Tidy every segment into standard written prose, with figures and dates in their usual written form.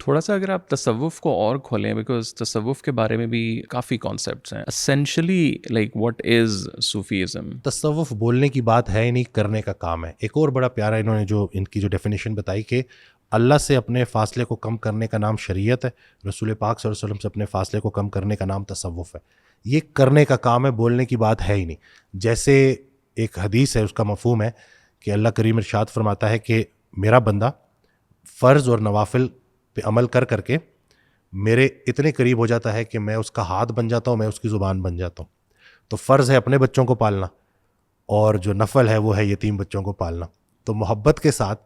تھوڑا سا اگر آپ تصوف کو اور کھولیں، بیکاز تصوف کے بارے میں بھی کافی کانسیپٹس ہیں. Essentially like what is Sufism? تصوف بولنے کی بات ہے ہی نہیں، کرنے کا کام ہے. ایک اور بڑا پیارا انہوں نے جو ان کی جو ڈیفینیشن بتائی کہ اللہ سے اپنے فاصلے کو کم کرنے کا نام شریعت ہے، رسول پاک صلی اللہ علیہ وسلم سے اپنے فاصلے کو کم کرنے کا نام تصوف ہے. یہ کرنے کا کام ہے، بولنے کی بات ہے ہی نہیں. جیسے ایک حدیث ہے، اس کا مفہوم ہے کہ اللہ کریم ارشاد فرماتا ہے کہ میرا بندہ فرض اور نوافل پہ عمل کر کر کے میرے اتنے قریب ہو جاتا ہے کہ میں اس کا ہاتھ بن جاتا ہوں، میں اس کی زبان بن جاتا ہوں. تو فرض ہے اپنے بچوں کو پالنا، اور جو نفل ہے وہ ہے یتیم بچوں کو پالنا. تو محبت کے ساتھ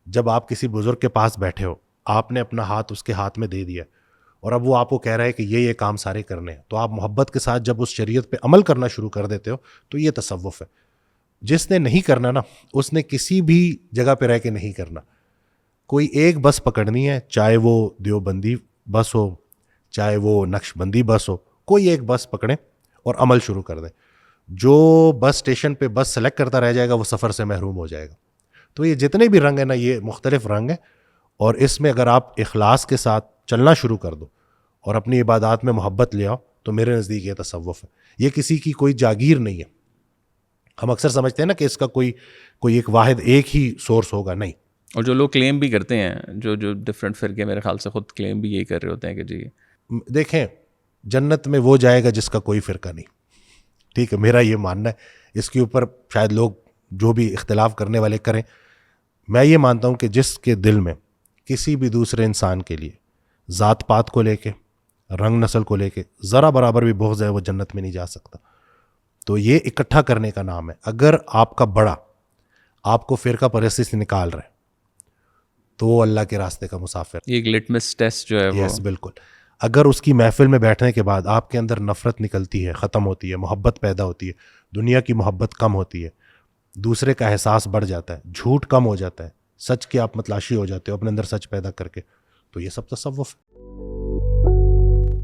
جب آپ کسی بزرگ کے پاس بیٹھے ہو، آپ نے اپنا ہاتھ اس کے ہاتھ میں دے دیا اور اب وہ آپ کو کہہ رہا ہے کہ یہ کام سارے کرنے ہیں، تو آپ محبت کے ساتھ جب اس شریعت پہ عمل کرنا شروع کر دیتے ہو تو یہ تصوف ہے. جس نے نہیں کرنا نا، اس نے کسی بھی جگہ پہ رہ کے نہیں کرنا. کوئی ایک بس پکڑنی ہے، چاہے وہ دیوبندی بس ہو، چاہے وہ نقش بندی بس ہو، کوئی ایک بس پکڑیں اور عمل شروع کر دیں. جو بس اسٹیشن پہ بس سلیکٹ کرتا رہ جائے گا وہ سفر سے محروم ہو جائے گا. تو یہ جتنے بھی رنگ ہیں نا، یہ مختلف رنگ ہیں، اور اس میں اگر آپ اخلاص کے ساتھ چلنا شروع کر دو اور اپنی عبادات میں محبت لے آؤ تو میرے نزدیک یہ تصوف ہے. یہ کسی کی کوئی جاگیر نہیں ہے. ہم اکثر سمجھتے ہیں نا کہ اس کا کوئی ایک واحد ایک ہی سورس ہوگا، نہیں. اور جو لوگ کلیم بھی کرتے ہیں، جو ڈفرینٹ فرقے میرے خیال سے خود کلیم بھی یہی کر رہے ہوتے ہیں کہ جی دیکھیں، جنت میں وہ جائے گا جس کا کوئی فرقہ نہیں. ٹھیک ہے، میرا یہ ماننا ہے. اس کے اوپر شاید لوگ جو بھی اختلاف کرنے والے کریں. میں یہ مانتا ہوں کہ جس کے دل میں کسی بھی دوسرے انسان کے لیے ذات پات کو لے کے، رنگ نسل کو لے کے ذرا برابر بھی بغض ہے، وہ جنت میں نہیں جا سکتا. تو یہ اکٹھا کرنے کا نام ہے. اگر آپ کا بڑا آپ کو فرقہ پرستی سے نکال رہے تو وہ اللہ کے راستے کا مسافر. یہ ایک لٹمس ٹیسٹ جو ہے وہ. یس بالکل. اگر اس کی محفل میں بیٹھنے کے بعد آپ کے اندر نفرت نکلتی ہے، ختم ہوتی ہے، محبت پیدا ہوتی ہے، دنیا کی محبت کم ہوتی ہے، دوسرے کا احساس بڑھ جاتا ہے، جھوٹ کم ہو جاتا ہے، سچ کی آپ متلاشی ہو جاتے ہو اپنے اندر سچ پیدا کر کے، تو یہ سب تصوف ہے.